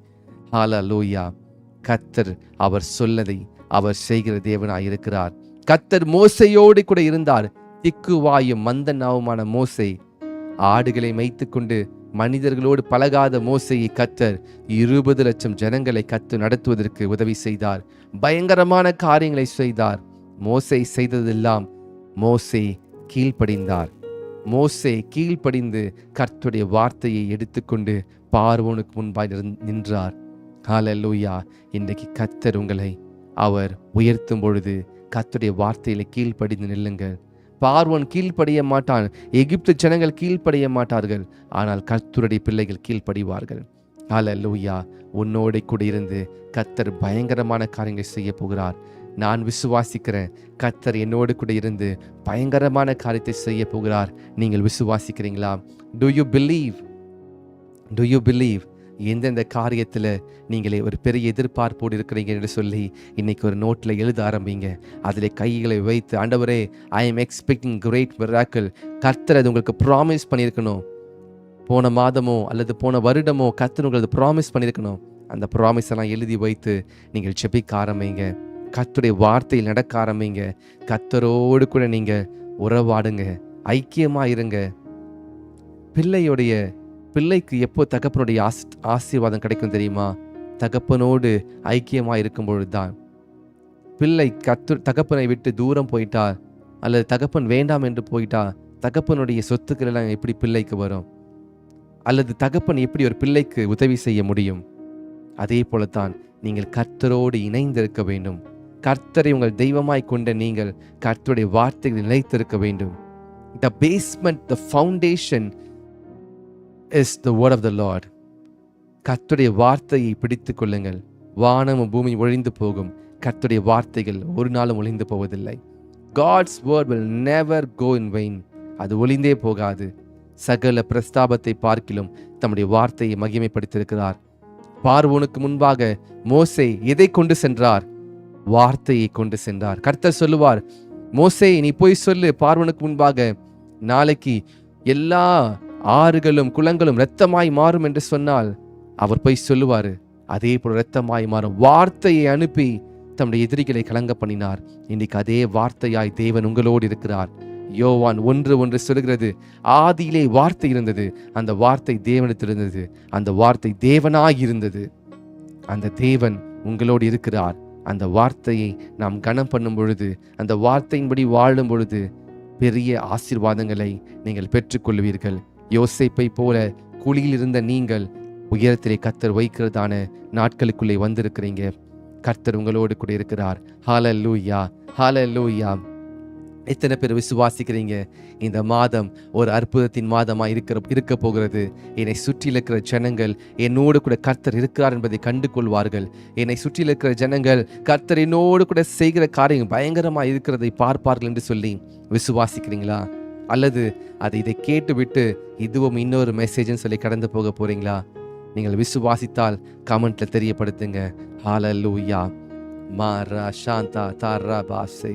ஹல்லேலூயா. கர்த்தர் அவர் சொல்லதை அவர் செய்கிற தேவனாயிருக்கிறார். கர்த்தர் மோசையோடு கூட இருந்தார். திக்குவாயும் மந்த நாவுமான மோசே, ஆடுகளை மேய்த்துக்கொண்டு மனிதர்களோடு பழகாத மோசையை கர்த்தர் 20 லட்சம் ஜனங்களை கர்த்தர் நடத்துவதற்கு உதவி செய்தார். பயங்கரமான காரியங்களை செய்தார். மோசே செய்ததெல்லாம் மோசே கீழ்ப்படிந்தார். மோசே கீழ்ப்படிந்து கர்த்தருடைய வார்த்தையை எடுத்துக்கொண்டு பார்வோனுக்கு முன்பாய் நின்றார். ஹல்லேலூயா. இன்றைக்கு கர்த்தர் உங்களை அவர் உயர்த்தும் பொழுது கர்த்தருடைய வார்த்தையில கீழ்ப்படிந்து நில்லுங்கள். பார்வோன் கீழ்ப்படிய மாட்டான், எகிப்து ஜனங்கள் கீழ்ப்படிய மாட்டார்கள். ஆனால் கர்த்தருடைய பிள்ளைகள் கீழ்ப்படிவார்கள். ஹல்லேலூயா. உன்னோட கூட இருந்து கர்த்தர் பயங்கரமான காரியங்களை செய்ய போகிறார். நான் விசுவாசிக்கிறேன். கர்த்தர் என்னோடு கூட இருந்து பயங்கரமான காரியத்தை செய்ய போகிறார். நீங்கள் விசுவாசிக்கிறீங்களா? Do you believe? எந்தெந்த காரியத்தில் நீங்களே ஒரு பெரிய எதிர்பார்ப்போடு இருக்கிறீங்க என்று சொல்லி இன்னைக்கு ஒரு நோட்டில் எழுத ஆரம்பிங்க. அதில் கைகளை வைத்து, ஆண்டவரே, I am expecting great miracle. கர்த்தர் அது உங்களுக்கு ப்ராமிஸ் பண்ணியிருக்கணும். போன மாதமோ அல்லது போன வருடமோ கர்த்தர் உங்களுக்கு ப்ராமிஸ் பண்ணியிருக்கணும். அந்த ப்ராமிஸ் எல்லாம் எழுதி வைத்து நீங்கள் ஜெபிக்க ஆரம்பிங்க. கர்த்தருடைய வார்த்தையில் நடக்க ஆரம்பிங்க. கர்த்தரோடு கூட நீங்கள் உறவாடுங்க, ஐக்கியமாக இருங்க. பிள்ளைக்கு எப்போ தகப்பனுடைய ஆசீர்வாதம் கிடைக்கும் தெரியுமா? தகப்பனோடு ஐக்கியமாக இருக்கும் பொழுதுதான். பிள்ளை தகப்பனை விட்டு தூரம் போயிட்டா அல்லது தகப்பன் வேண்டாம் என்று போயிட்டா தகப்பனுடைய சொத்துக்கள் எல்லாம் எப்படி பிள்ளைக்கு வரும்? அல்லது தகப்பன் எப்படி ஒரு பிள்ளைக்கு உதவி செய்ய முடியும்? அதே போலத்தான் நீங்கள் கர்த்தரோடு இணைந்திருக்க வேண்டும். கர்த்தரை உங்கள் தெய்வமாய் கொண்ட நீங்கள் கர்த்தருடைய வார்த்தைகளை நிலைத்திருக்க வேண்டும். The basement, the foundation is the word of the Lord. கர்த்தருடைய வார்த்தையை பிடித்துக் கொள்ளுங்கள். வானமும் பூமி ஒழிந்து போகும், கர்த்தருடைய வார்த்தைகள் ஒரு நாளும் ஒழிந்து போவதில்லை. God's word will never go in vain. அது ஒழிந்தே போகாது. சகல பிரஸ்தாபத்தை பார்க்கிலும் தம்முடைய வார்த்தையை மகிமைப்படுத்தியிருக்கிறார். பார்வோனுக்கு முன்பாக மோசே எதை கொண்டு சென்றார்? வார்த்தையை கொண்டு சென்றார். கர்த்தர் சொல்லுவார், மோசே நீ போய் சொல்லு பார்வோனுக்கு முன்பாக, நாளைக்கு எல்லா ஆறுகளும் குளங்களும் இரத்தமாய் மாறும் என்று சொன்னால் அவர் போய் சொல்லுவாரு. அதே போல இரத்தமாய் மாறும். வார்த்தையை அனுப்பி தம்முடைய எதிரிகளை கலங்க பண்ணினார். இன்னைக்கு அதே வார்த்தையாய் தேவன் உங்களோடு இருக்கிறார். யோவான் 1:1 சொல்கிறது, ஆதியிலே வார்த்தை இருந்தது, அந்த வார்த்தை தேவனிடத்தில் இருந்தது, அந்த வார்த்தை தேவனாய் இருந்தது. அந்த தேவன் உங்களோடு இருக்கிறார். அந்த வார்த்தையை நாம் கனம் பண்ணும் பொழுது, அந்த வார்த்தையின்படி வாழும் பொழுது பெரிய ஆசீர்வாதங்களை நீங்கள் பெற்றுக்கொள்வீர்கள். யோசேப்பை போல குழியில் இருந்த நீங்கள் உயரத்திலே கர்த்தர் வைக்கிறதான நாட்களுக்குள்ளே வந்திருக்கிறீங்க. கர்த்தர் உங்களோடு கூட இருக்கிறார். ஹல்லேலூயா, ஹல்லேலூயா. எத்தனை பேர் விசுவாசிக்கிறீங்க இந்த மாதம் ஒரு அற்புதத்தின் மாதமாக இருக்க போகிறது? என்னை சுற்றி இருக்கிற ஜனங்கள் என்னோடு கூட கர்த்தர் இருக்கிறார் என்பதை கண்டு கொள்வார்கள். என்னை சுற்றி இருக்கிற ஜனங்கள் கர்த்தர் என்னோடு கூட செய்கிற காரியம் பயங்கரமாக இருக்கிறதை பார்ப்பார்கள் என்று சொல்லி விசுவாசிக்கிறீங்களா? அல்லது இதை கேட்டுவிட்டு இதுவும் இன்னொரு மெசேஜ்னு சொல்லி கடந்து போக போறீங்களா? நீங்கள் விசுவாசித்தால் கமெண்ட்ல தெரியப்படுத்துங்க. ஹல்லேலூயா. மாரா சாந்தா தாரா பாசை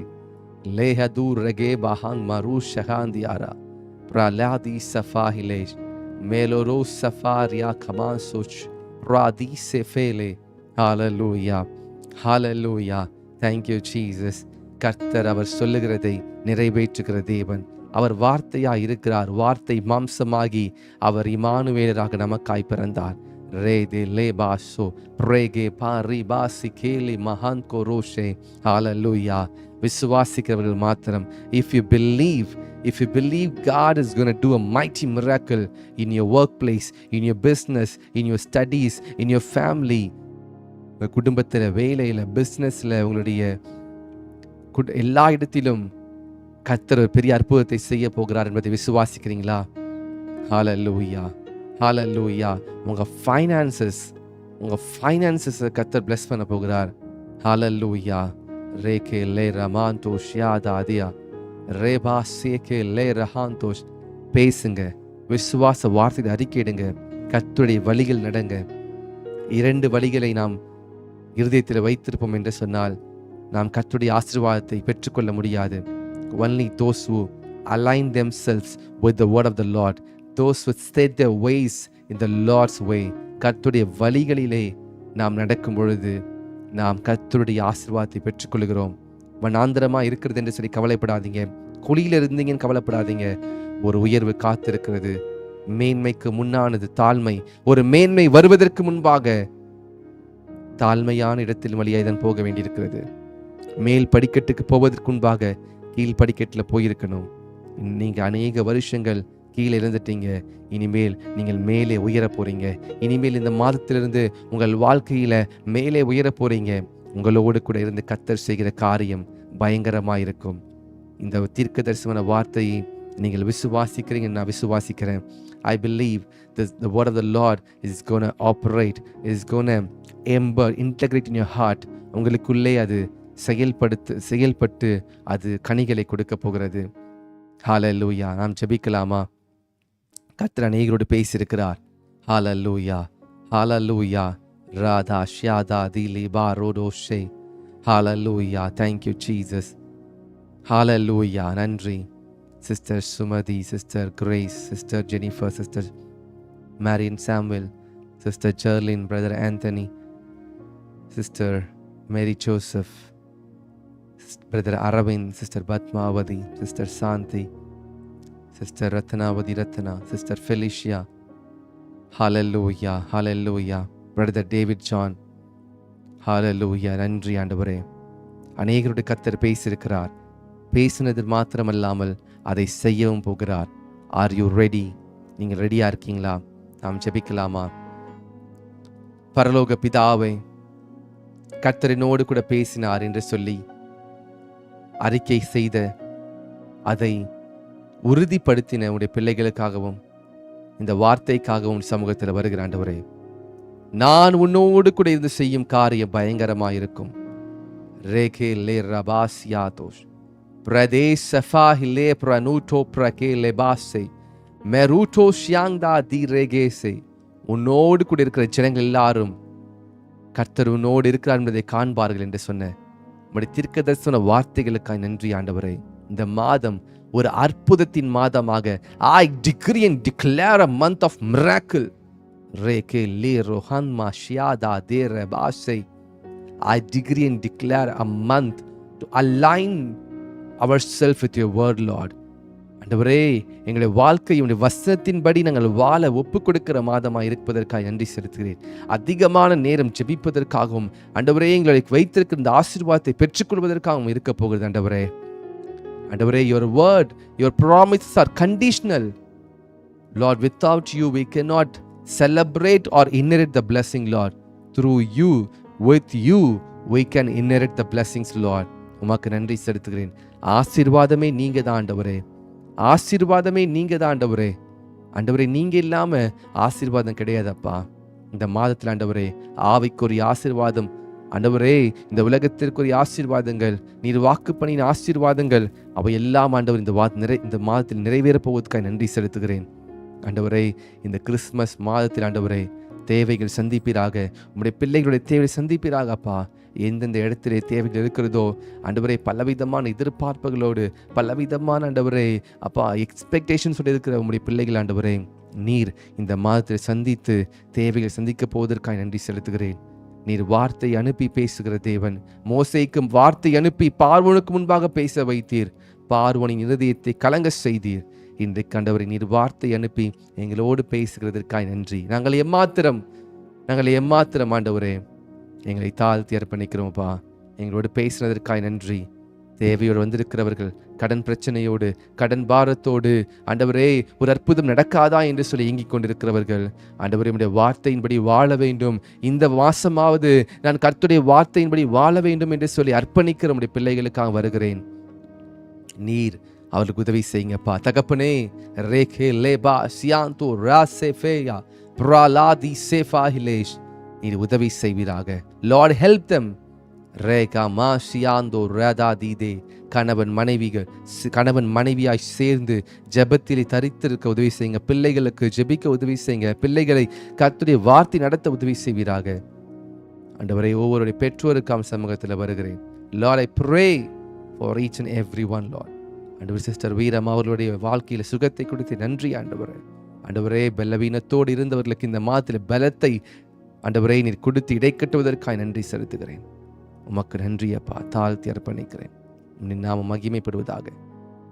Lehadur rege bahang maru shahandiara praladi safahilesh meloro safaria kamansoch pradi sefele. Hallelujah, hallelujah. Thank you Jesus. கர்த்தர் அவர் சொல்லுகிறதை நிறைவேற்றுகிற தேவன். அவர் வார்த்தையாய் இருக்கிறார். வார்த்தை மாம்சமாகி அவர் இமானுவேலராக நமக்காய் பிறந்தார். ரேதே லேபாசோ பிரேகே பாரி பாசி கேலி மகான் கோரோஷே. ஹல்லேலூயா. விசுவாசிக்கிறவர்கள் மாத்திரம், if you believe God is going to do a mighty miracle in your workplace, in your business, in your studies, in your family, குடும்பத்தில், வேலையில், பிஸ்னஸில், உங்களுடைய எல்லா இடத்திலும் கர்த்தர் ஒரு பெரிய அற்புதத்தை செய்ய போகிறார் என்பதை விசுவாசிக்கிறீங்களா? ஹல்லேலூயா, ஹல்லேலூயா. உங்கள் ஃபைனான்சஸை கர்த்தர் பிளஸ் பண்ண போகிறார். ஹல்லேலூயா. ரேகே லே ரமாந்தோஷ் யாதாதியா ரேபா சேகே லே ரஹாந்தோஷ். பேசுங்க, விசுவாச வார்த்தையை அறிக்கையிடுங்க, கர்த்தருடைய வழிகள் நடங்க. 2 வழிகளை நாம் இருதயத்தில் வைத்திருப்போம் என்று சொன்னால் நாம் கர்த்தருடைய ஆசீர்வாதத்தை பெற்றுக்கொள்ள முடியாது. Only those who align themselves with the word of the Lord, those who set their ways in the Lord's way, கர்த்தருடைய வழிகளிலே நாம் நடக்கும் பொழுது நாம் கர்த்தருடைய ஆசீர்வாதத்தை பெற்றுக்கொள்கிறோம். வனாந்திரமாக இருக்கிறது என்று சொல்லி கவலைப்படாதீங்க. குழியில் இருந்தீங்கன்னு கவலைப்படாதீங்க. ஒரு உயர்வு காத்திருக்கிறது. மேன்மைக்கு முன்னானது தாழ்மை. ஒரு மேன்மை வருவதற்கு முன்பாக தாழ்மையான இடத்தில் வழியாய் தான் போக வேண்டியிருக்கிறது. மேல் படிக்கட்டுக்கு போவதற்கு முன்பாக கீழ் படிக்கட்டில் போயிருக்கணும். நீங்கள் அநேக வருஷங்கள் கீழே இருந்துட்டீங்க. இனிமேல் நீங்கள் மேலே உயர போறீங்க. இனிமேல் இந்த மாதத்திலிருந்து உங்கள் வாழ்க்கையில மேலே உயர போறீங்க. உங்களோடு கூட இருந்து கர்த்தர் செய்கிற காரியம் பயங்கரமாயிருக்கும். இந்த தீர்க்க தரிசன வார்த்தையை நீங்கள் விசுவாசிக்கிறீங்க, நான் விசுவாசிக்கிறேன். I believe the word of the Lord is going to operate, is going to integrate in your heart. உங்களுக்குள்ளே அது செயல்பட்டு அது கனிகளை கொடுக்க போகிறது. ஹல்லேலூயா. நாம் ஜெபிக்கலாமா? கர்த்தர் அநேகரோடு பேசியிருக்கிறார். ஹல்லேலூயா, Hallelujah. Radha Shyada Dili Barodoshe. Hallelujah. Thank you, Jesus. Hallelujah. நன்றி. Sister Sumati, Sister Grace, Sister Jennifer, Sister Marian Samuel, Sister Jerlyn, Brother Anthony, Sister Mary Joseph, Brother Aravind, Sister Batmavati, Sister Santi, Sister Ratnavati Ratna, Sister Felicia. Hallelujah, hallelujah. Brother David John. Hallelujah. நன்றி ஆண்டவரே. அநேகருடைய கர்த்தர் பேசியிருக்கிறார். பேசினது மாத்திரமல்லாமல் அதை செய்யவும் போகிறார். Are you ready? நீங்கள் ரெடியா இருக்கீங்களா? நாம் ஜெபிக்கலாமா? பரலோக பிதாவே, கர்த்தரினோடு கூட பேசினார் என்று சொல்லி அறிக்கை செய்த அதை உறுதிப்படுத்தின உடைய பிள்ளைகளுக்காகவும் இந்த வார்த்தைக்காகவும் சமூகத்தில் வருகிற ஆண்டவரே, நான் உன்னோடு கூட இருந்து செய்யும் காரியம் பயங்கரமாயிருக்கும். ரேகே லே ரபாசியாதோஷ் பிரதேஷ் சஃபாஹிலே பிரனூட்டோ பிரகே லெபாசே மெரூட்டோ ஷியாங்தா தி ரேகேசே. உன்னோடு கூட இருக்கிற ஜனங்கள் எல்லாரும் கர்த்தர் உன்னோடு இருக்கிறார் என்பதை காண்பார்கள் என்று சொன்ன உம்முடைய தீர்க்கதரிசன வார்த்தைகளுக்காய் நன்றி ஆண்டவரே. இந்த மாதம் ஒரு அற்புதத்தின் மாதமாக I decree and declare a month of miracle. Reke le rohanma shiada de rebase. I decree and declare a month to align ourselves with your word, Lord. ஆண்டவரே, எங்களுடைய வாழ்க்கை உடைய வசனத்தின்படி நாங்கள் வாழ ஒப்புக் கொடுக்கிற மாதமாக இருப்பதற்காக நன்றி செலுத்துகிறேன். அதிகமான நேரம் ஜெபிப்பதற்காகவும் ஆண்டவரே, எங்களை வைத்திருக்கிற இந்த ஆசீர்வாதத்தை பெற்றுக்கொள்வதற்காகவும் இருக்க போகிறது ஆண்டவரே. ஆண்டவரே, your word, your promises are conditional. Lord, without you we cannot celebrate or inherit the blessing, Lord. Through you, with you we can inherit the blessings, Lord. உமக்கு நன்றி செலுத்துகிறேன். ஆசீர்வாதமே நீங்க தான் ஆண்டவரே. ஆசீர்வாதமே நீங்க தான் ஆண்டவரே. ஆண்டவரே, நீங்க இல்லாம ஆசீர்வாதம் கிடையாதப்பா. இந்த மாதத்தில் ஆண்டவரே, ஆவிக்குரிய ஆசீர்வாதம் ஆண்டவரே, இந்த உலகத்திற்குரிய ஆசீர்வாதங்கள், நீர் வாக்கு பண்ணின ஆசீர்வாதங்கள், அவை எல்லாம் ஆண்டவர் இந்த மாதத்தில் நிறைவேறப் போவதற்காக நன்றி செலுத்துகிறேன். ஆண்டவரே, இந்த கிறிஸ்துமஸ் மாதத்தில் ஆண்டவரே, தேவைகள் சந்திப்பீராக. உம்முடைய பிள்ளைகளுடைய தேவையை சந்திப்பீராக அப்பா. எந்தெந்த இடத்திலே தேவைகள் இருக்கிறதோ ஆண்டவரே, பலவிதமான எதிர்பார்ப்புகளோடு, பலவிதமான ஆண்டவரே அப்பா எக்ஸ்பெக்டேஷன்ஸோடு இருக்கிற உம்முடைய பிள்ளைகள் ஆண்டவரே, நீர் இந்த மாதத்தில் சந்தித்து தேவைகள் சந்திக்க போவதற்காக நன்றி செலுத்துகிறேன். நீர் வார்த்தை அனுப்பி பேசுகிற தேவன். மோசேக்கும் வார்த்தை அனுப்பி பார்வோனுக்கு முன்பாக பேச வைத்தீர். பார்வோனின் இருதயத்தை கலங்க செய்தீர். இன்றைக்கு ஆண்டவரை, நீர் வார்த்தை அனுப்பி எங்களோடு பேசுகிறதற்காக நன்றி. நாங்கள் எம்மாத்திரம் ஆண்டவரே, எங்களை தாழ்த்தி அர்ப்பணிக்கிறோம்ப்பா. எங்களோடு பேசுனதற்காக நன்றி. தேவையோடு வந்திருக்கிறவர்கள், கடன் பிரச்சனையோடு, கடன் பாரத்தோடு ஆண்டவரே, ஒரு அற்புதம் நடக்காதா என்று சொல்லி ஏங்கிக் கொண்டிருக்கிறவர்கள், ஆண்டவரே, உம்முடைய வார்த்தையின்படி வாழ வேண்டும், இந்த மாசமாவது நான் கர்த்தருடைய வார்த்தையின்படி வாழ வேண்டும் என்று சொல்லி அர்ப்பணிக்கிற உம்முடைய பிள்ளைகளுக்காக வருகிறேன். நீர் அவர்களுக்கு உதவி செய்யுங்கப்பா. தகப்பனே, ரேகே லேபா சியாந்தோ ராசேஃபேயா ப்ராலாதி சேஃபாஹிலேஷ், நீர் உதவி செய்வீராக. Lord, help them. ரேகா மா சியாந்தோ ரதா தீதே. கணவன் மனைவியாய் சேர்ந்து ஜெபத்திலே தரித்திருக்க உதவி செய்யுங்க. பிள்ளைகளுக்கு ஜெபிக்க உதவி செய்யுங்க. பிள்ளைகளை கர்த்தருடைய வார்த்தை நடத்த உதவி செய்வீராக. ஆண்டவரே, ஒவ்வொருடைய பெற்றோருக்காம் சமூகத்தில் வருகிறேன். Lord, I pray for each and every one, Lord. ஆண்டவர், சிஸ்டர் வீரம் அவர்களுடைய வாழ்க்கையில் சுகத்தை கொடுத்து நன்றி ஆண்டவரே. ஆண்டவரே, பலவீனத்தோடு இருந்தவர்களுக்கு இந்த மாதத்தில் பலத்தை ஆண்டவரே நீர் கொடுத்து இடைக்கட்டுவதற்காக நன்றி செலுத்துகிறேன். உமக்கு நன்றி அப்பா. தாழ்த்தி அர்ப்பணிக்கிறேன். நாம மகிமைப்படுவதாக.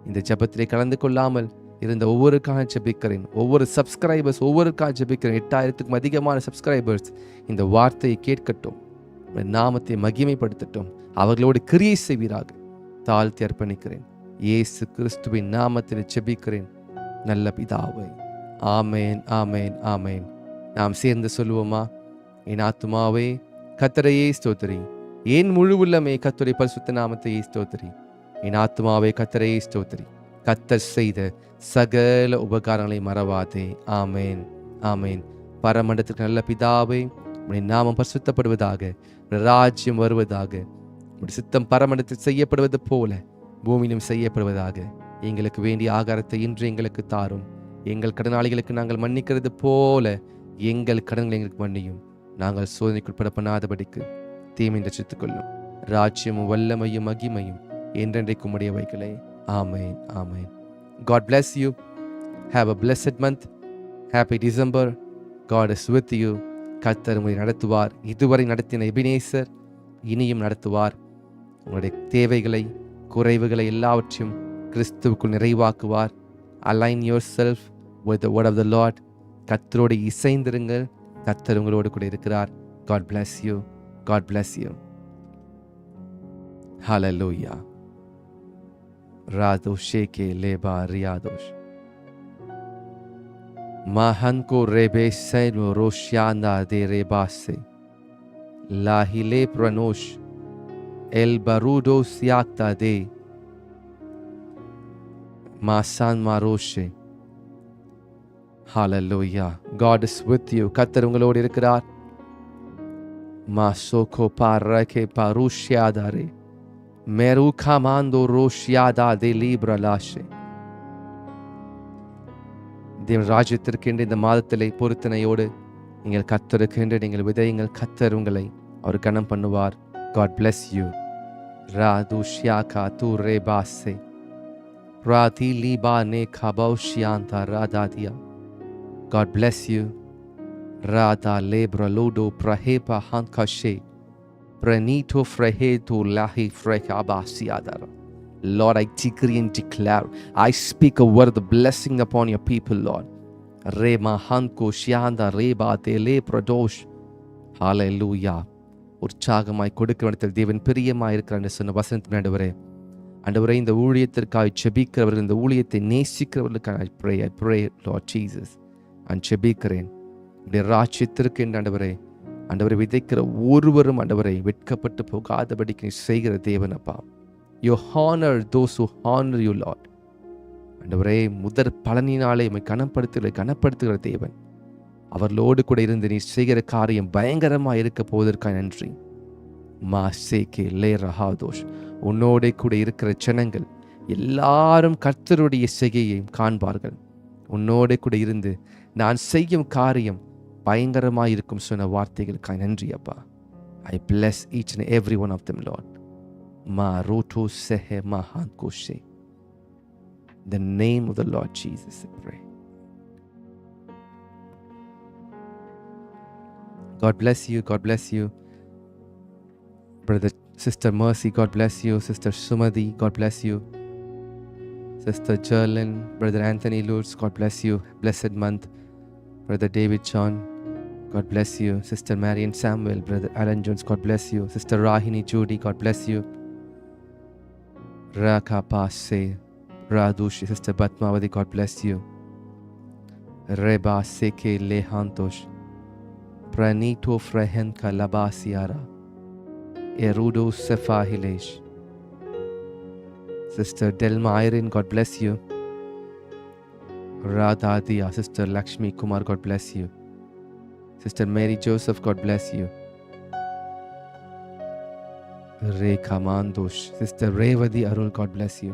இந்த ஜெபத்திலே கலந்து கொள்ளாமல் இருந்த ஒவ்வொருக்காக ஜெபிக்கிறேன். ஒவ்வொரு சப்ஸ்கிரைபர்ஸ் ஒவ்வொருக்காக ஜெபிக்கிறேன். 8000க்கும் அதிகமான சப்ஸ்கிரைபர்ஸ் இந்த வார்த்தையை கேட்கட்டும், நாமத்தை மகிமைப்படுத்தட்டும், அவர்களோடு கிரியை செய்வீராக. தாழ்த்தி அர்ப்பணிக்கிறேன். இயேசு கிறிஸ்துவின் நாமத்தில் ஜெபிக்கிறேன் நல்ல பிதாவே. ஆமேன், ஆமேன், ஆமேன். நாம் சேர்ந்து சொல்லுவோமா? என் ஆத்துமாவே கர்த்தரையே ஸ்தோத்திரி, என் முழு உள்ளமே கர்த்தருடைய பரிசுத்த நாமத்தையே ஸ்தோத்திரி. என் ஆத்துமாவே கர்த்தரையே ஸ்தோத்திரி, கர்த்தர் செய்த சகல உபகாரங்களை மறவாதே. ஆமேன், ஆமேன். பரமண்டலத்துக்கு நல்ல பிதாவே, உம்முடைய நாமம் பரிசுத்தப்படுவதாக, ராஜ்யம் வருவதாக, உம்முடைய சித்தம் பரமண்டலத்தில் செய்யப்படுவது போல பூமியிலும் செய்யப்படுவதாக. எங்களுக்கு வேண்டிய ஆகாரத்தை இன்று எங்களுக்கு தாரும். எங்கள் கடனாளிகளுக்கு நாங்கள் மன்னிக்கிறது போல எங்கள் கடன்களை எங்களுக்கு மன்னியும், நாங்கள் சோதனைக்குட்பட பண்ணாதபடிக்கு தீமை ரட்சித்துக் கொள்ளும். ராஜ்யமும் வல்லமையும் மகிமையும் என்றென்றைக்கும் உடையவைகளே. ஆமென், ஆமென். God bless you. Have a blessed month. Happy December. God is with you. கர்த்தர் உங்களை நடத்துவார். இதுவரை நடத்தின எபினேசர் இனியும் நடத்துவார். உங்களுடைய தேவைகளை, குறைவுகளை எல்லாவற்றையும் கிறிஸ்துவுக்குள் நிறைவாக்குவார். Align yourself with the word of the Lord. கர்த்தரோடு இசைந்திருங்கள். கர்த்தர் உங்களோடு கூட இருக்கிறார். God bless you. God bless you. Hallelujah. Radosheke leba riadosh. Mahanko rebe seno roshana de rebase. Lahile pranosh. El barudo siakta de. Masan maroshe. Hallelujah. God is with you. கர்த்தர் உங்களோடு இருக்கிறார். Masoko parake parushiadare. Meru kamando roshiada de libra lashe. தேவன் ராஜ்யத்திற்கென்று இந்த மாதத்திலே பொருத்தனையோடு நீங்கள் கர்த்தருக்கென்று நீங்கள் விதையுங்கள். கர்த்தர் உங்களை அவர் கனம் பண்ணுவார். God bless you. Radushyaka tu rebase. Prati liba ne kabaushiyanta radadia. God bless you. Rada lebra lodo prahepa hankashe. Pranito freheto lahi frekabasiadara. Lord, I decree and declare, I speak a word of blessing upon your people, Lord. Rema hanko shianda reba tele pradosh. Hallelujah. உற்சாகமாய் கொடுக்கிற இடத்தில் தேவன் பிரியமாய் இருக்கிறார் என்று சொன்ன வசனத்தின் ஆண்டவரே, இந்த ஊழியத்திற்காக ஜெபிக்கிறவர்கள், இந்த ஊழியத்தை நேசிக்கிறவர்களுக்காக I pray Lord Jesus. நான் ஜெபிக்கிறேன். உடைய ராஜ்யத்திற்கு என்று ஆண்டவரை விதைக்கிற ஒருவரும் ஆண்டவரை வெட்கப்பட்டு போகாதபடிக்கு நீ செய்கிற தேவன் அப்பா. You honor those who honor you, Lord. ஆண்டவரே, முதற் பலனினாலே உம்மை கனப்படுத்துகிற தேவன். அவர்களோடு கூட இருந்து நீ செய்கிற காரியம் பயங்கரமாக இருக்க போவதற்காக நன்றி. மாசேகே லே ரஹாதோஷ். உன்னோட கூட இருக்கிற ஜனங்கள் எல்லாரும் கர்த்தருடைய செய்கையையும் காண்பார்கள். உன்னோட கூட இருந்து நான் செய்யும் காரியம் பயங்கரமாக இருக்கும் சொன்ன வார்த்தைகளுக்காக நன்றி அப்பா. I bless each and every one of them, Lord. Ma roto sehe mahan koshe. In the name of the Lord Jesus, I pray. God bless you. God bless you. Brother, Sister Mercy, God bless you. Sister Sumadi, God bless you. Sister Jerlyn, Brother Anthony Lutz, God bless you. Blessed month. Brother David John, God bless you. Sister Marian Samuel, Brother Alan Jones, God bless you. Sister Rahini Judy, God bless you. Raka Pase, Radushi, Sister Batmavati, God bless you. Reba Seke Lehantosh, Pranito Frehen Kalabasiara, Erudo Sefahilesh. Sister Delma Irene, God bless you. Radha Dia, Sister Lakshmi Kumar, God bless you. Sister Mary Joseph, God bless you. Rekha Mandosh, Sister Revadi Arul, God bless you.